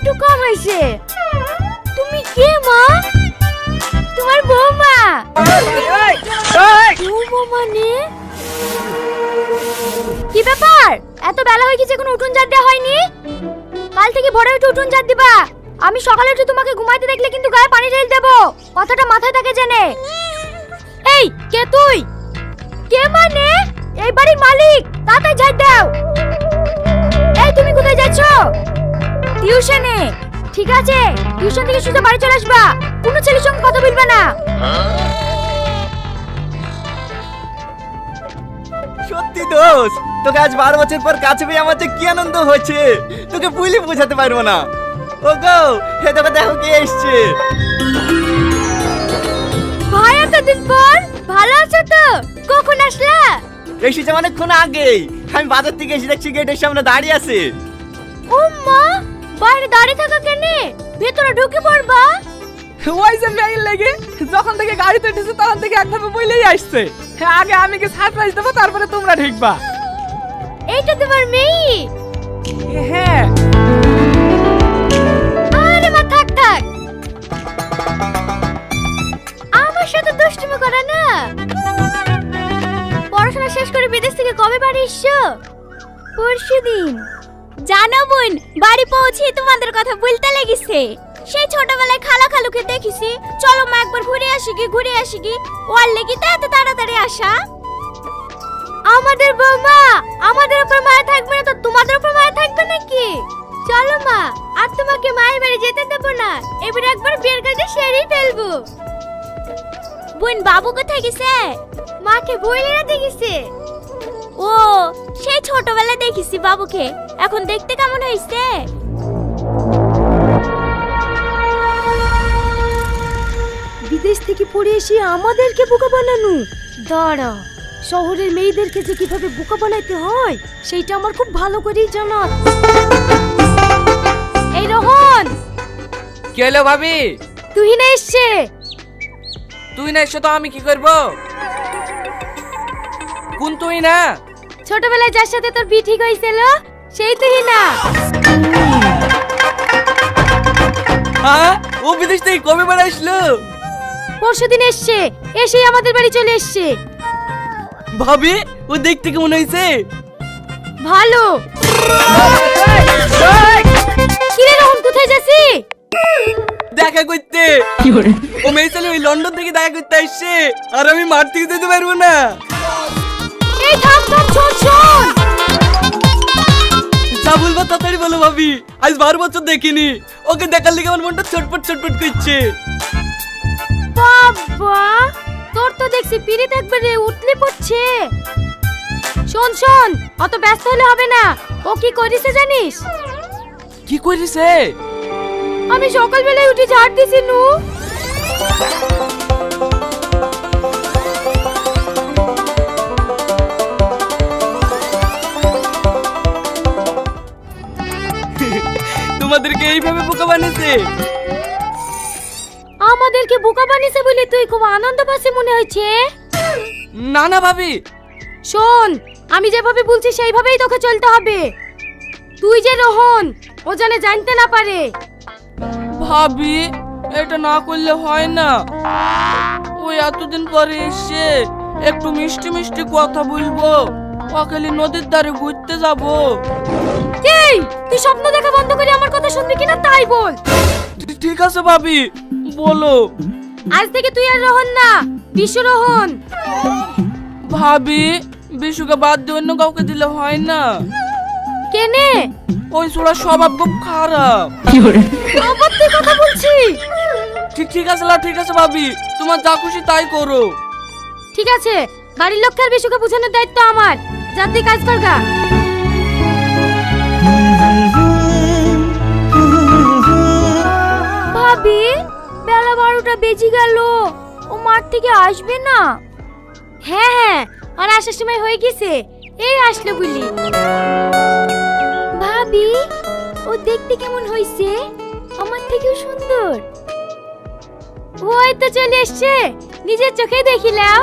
একটু কম হয়েছে। তুমি কে মা? তোমার বৌমা? বৌমা মানে কি ব্যাপার? এত বেলা হয়ে গেছে এখনো উঠোন ঝাড় দেওয়া হয়নি? কাল থেকে ভোরে উঠে উঠোন ঝাড় দিবা। আমি সকালে উঠে তোমাকে ঘুমাইতে দেখলে কিন্তু গায়ে পানি ঢেলে দেবো, কথাটা মাথায় থাকে জেনে। এই কে তুই? কে মানে? এই বাড়ির মালিক, তাড়াতাড়ি ঝাড় দাও। এই তুমি কোথায় যাচ্ছ? টিউশনে। ঠিক আছে, টিউশন থেকে সোজা বাড়ি চলে আসবা, কোনো ছেলের সঙ্গে কথা বলবা না। সত্যি দোষ, তোকে আজ 12 বছর পর কাছে পেয়ে আমার যে কি আনন্দ হয়েছে তোকে বলে বোঝাতে পারবো না। ও গো, হে তোকে দেখো কে এসছে। ভাই এতদিন পর, ভালো আছো তো? কখন আসলা? এসেছে অনেকক্ষণ আগেই। আমি বাজার থেকে এসে দেখছি গেটের সামনে দাঁড়িয়ে আছে। ও মা, বাইরে দাঁড়িয়ে থাকা কেন? ভেতরে ঢুকে পড়বা। ওই যে মেয়ের লেগে যখন থেকে গাড়িতে উঠেছে তখন থেকে একভাবে বইলেই আসছে, আগে আমি কি সারপ্রাইজ দেবো তারপরে তোমরা ঢুকবা। এইটা তোমার মেয়ে? হ্যাঁ। আরে মা থাক থাক, আমার সাথে দুষ্টুমি করা না। পড়াশোনা শেষ করে বিদেশ থেকে কবে বাড়ি এসছো? পরশুদিন। জানো বোন, বাড়ি পৌঁছে তোমাদের কথা বলতে লেগেছে। সেই ছোটবেলায় খালা খালুকে দেখেছি, চলো মা একবার ঘুরে আসি কি ওর লেগে তো এত তাড়াতাড়ি আসা। আমাদের বৌমা, আমাদের উপর মায়া থাকবে না তো তোমাদের উপর মায়া থাকবে নাকি? চলো মা, আর তোমাকে মায়ের বাড়ি যেতে দেবো না, এবার একবার বিয়ের কাজে সেরেই ফেলবো। বোন বাবু কোথায় গেছে? মাকে বইলে রাতে গেছে। ও, সেই ছোটবেলায় দেখেছি বাবুকে, এখন দেখতে কেমন হয়েছে? বিদেশ থেকে পড়ে এসে আমাদেরকে বোকা বানানো। দাঁড়া, শহরের মেয়েদেরকে যে কিভাবে বোকা বানাইতে হয় সেইটা আমার খুব ভালো করেই জানা। এই রোহন, কি হলো ভাবি? তুই না এসছে? তুই না এসে তো আমি কি করব? কোন তুই না? ছোটবেলায় যার সাথে তোর বিয়ে ঠিক হয়েছিল সেই তুই না? হ্যাঁ, ও বিদেশ থেকে কবে বার আসলো? পরশুদিন এসছে, এসেই আমাদের বাড়ি চলে এসছে। ভাবি, ও দেখতে কেমন হয়েছে? ভালো। কিরে রোহন, কোথায় যাচ্ছি? দেখা করতে। ও মেয়ে ছেলে ওই লন্ডন থেকে দেখা করতে আসছে, আর আমি মাঠ থেকে যেতে পারবো না। এই থাম থাম, শোন শোন। যা বলবো তাড়াতাড়ি বলো ভাবি, আজ 12 বছর দেখিনি, ওকে দেখার লেগে আমার মনটা ছটফট করছে। বাবা, তোর তো দেখছি পিরিত একবারে উতলে পড়ছে। শোন শোন, অত ব্যস্ত হলে হবে না। ও কি করেছে জানিস? কি করেছে? আমি সকালবেলায় উঠে ঝাড় দিছি নু। তোমাদেরকে এইভাবে বোকা বানিয়েছে? আমাদেরকে বোকা বানিয়েছে বলে তুই খুব আনন্দ পাচ্ছিস মনে হচ্ছে। না না ভাবি, শোন, আমি যেভাবে বলছি সেইভাবেই তোকে চলতে হবে। তুই যে রোহন, ও যেন জানতে না পারে। ভাবি এটা না করলে হয় না। ওই এতদিন পরে এসে একটু মিষ্টি মিষ্টি কথা বলবো, ওখানে নদীর ধারে ঘুরতে যাব। এই, তুই স্বপ্ন দেখা বন্ধ করে আমার কথা শুনবি কিনা তাই বল। ঠিক আছে ভাবি, বলো। আজ থেকে তুই আর রোহন না, বিশু রোহন। ভাবি, বিশুকে বাদ দিয়ে অন্য কাউকে দিলে হয় না? কেনে? ওই ছোড়ার স্বভাব খুব খারাপ। আবার তুই কথা বলছিস? ঠিক আছে ঠিক আছে ভাবি, তোমার যা খুশি তাই করো। ঠিক আছে, বাড়ির লোককে আর বিশুকে বোঝানোর দায়িত্ব আমার। যা তুই কাজ কর গা। ভাবি, বেলা 12টা বেজে গেল, ও মাঠ থেকে আসবে না? হ্যাঁ হ্যাঁ, আর আসার সময় হয়ে গেছে, এই আসলো বলি। ভাবি, ও দেখতে কেমন হয়েছে? আমার থেকেও সুন্দর। ওই তো চলে এসছে, নিজের চোখে দেখিলাম।